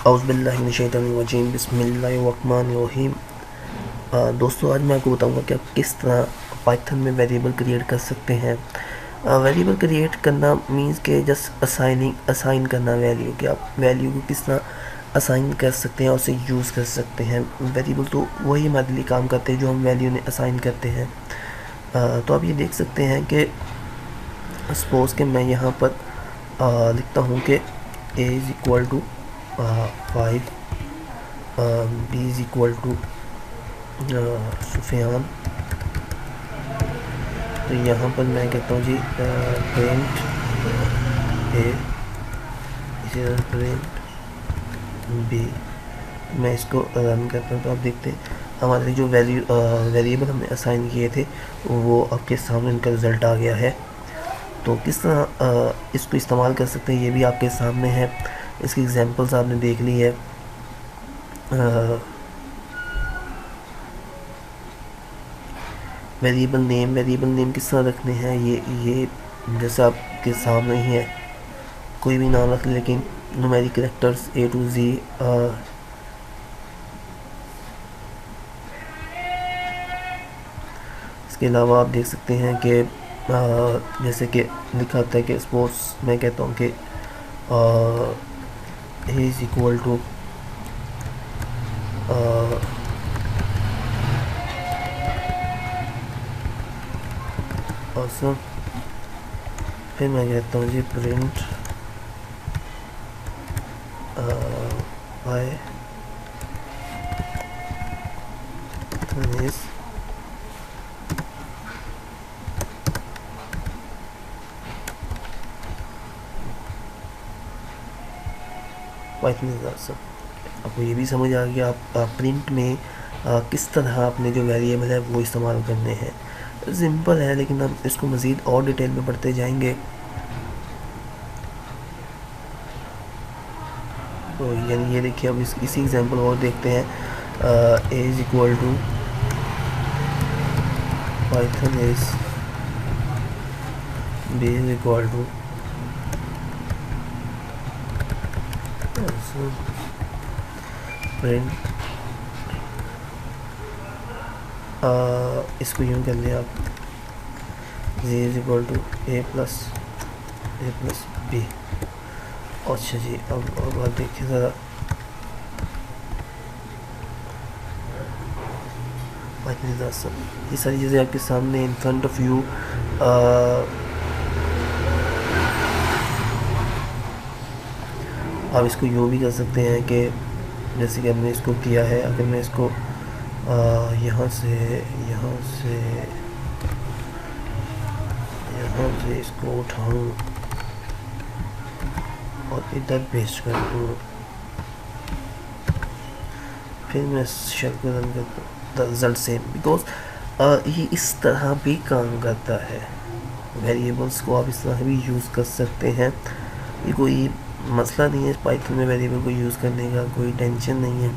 औज़ुबिल्लाहिमिनश्शैतानिर्रजीम बिस्मिल्लाहिर्रहमानिर्रहीम। दोस्तों, आज मैं आपको बताऊंगा कि आप किस तरह पाइथन में वेरिएबल क्रिएट कर सकते हैं। वेरिएबल क्रिएट करना मींस के जस्ट असाइन करना वैल्यू, कि आप वैल्यू को किस तरह असाइन कर सकते हैं और उसे यूज़ कर सकते हैं। वेरिएबल तो वही हमारे लिए काम करते हैं जो हम वैल्यू ने असाइन करते हैं। तो आप ये देख सकते हैं कि सपोज़ के मैं यहाँ पर लिखता हूँ कि a is equal to 5, b is equal to Sufiyan. तो यहाँ पर मैं कहता हूँ जी प्रिंट a प्रिंट b। मैं इसको रन करता हूँ तो आप देखते हैं हमारे जो वेरिएबल हमने असाइन किए थे वो आपके सामने उनका रिज़ल्ट आ गया है। तो किस तरह इसको इस्तेमाल कर सकते हैं ये भी आपके सामने है। इसकी एग्जांपल्स आपने देख ली है। वेरिएबल नेम किस तरह रखने हैं, ये जैसे आपके सामने ही है। कोई भी नाम रख ले, लेकिन numeric characters A to Z। इसके अलावा आप देख सकते हैं कि जैसे कि लिखा होता है कि सपोज मैं कहता हूँ कि A is equal to awesome. फिर मैं कहता हूँ जी print by Python is awesome. आपको ये भी समझ आ गया आप प्रिंट में किस तरह आपने जो वेरिएबल है वो इस्तेमाल करने हैं। सिंपल है, लेकिन हम इसको मज़ीद और डिटेल में पढ़ते जाएंगे। तो यानी ये देखिए, अब इसी एग्जांपल और देखते हैं। a is equal to Python is b is equal to print. इसको यूँ कर लिया आप, z is equal to a plus b। अच्छा जी, अब और बात देखिए ज़रा। ये सारी चीज़ें आपके सामने इन फ्रंट ऑफ यू। आप इसको यूँ भी कर सकते हैं कि जैसे कि हमने इसको किया है। अगर मैं इसको यहाँ से इसको उठाऊँ और इधर पेस्ट कर दूँ, फिर मैं शेल को रन करता हूँ, द रिजल्ट सेम, बिकॉज ये इस तरह भी काम करता है। वेरिएबल्स को आप इस तरह भी यूज़ कर सकते हैं। ये कोई मसला नहीं है पाइथन में वेरिएबल को यूज़ करने का, कोई टेंशन नहीं है।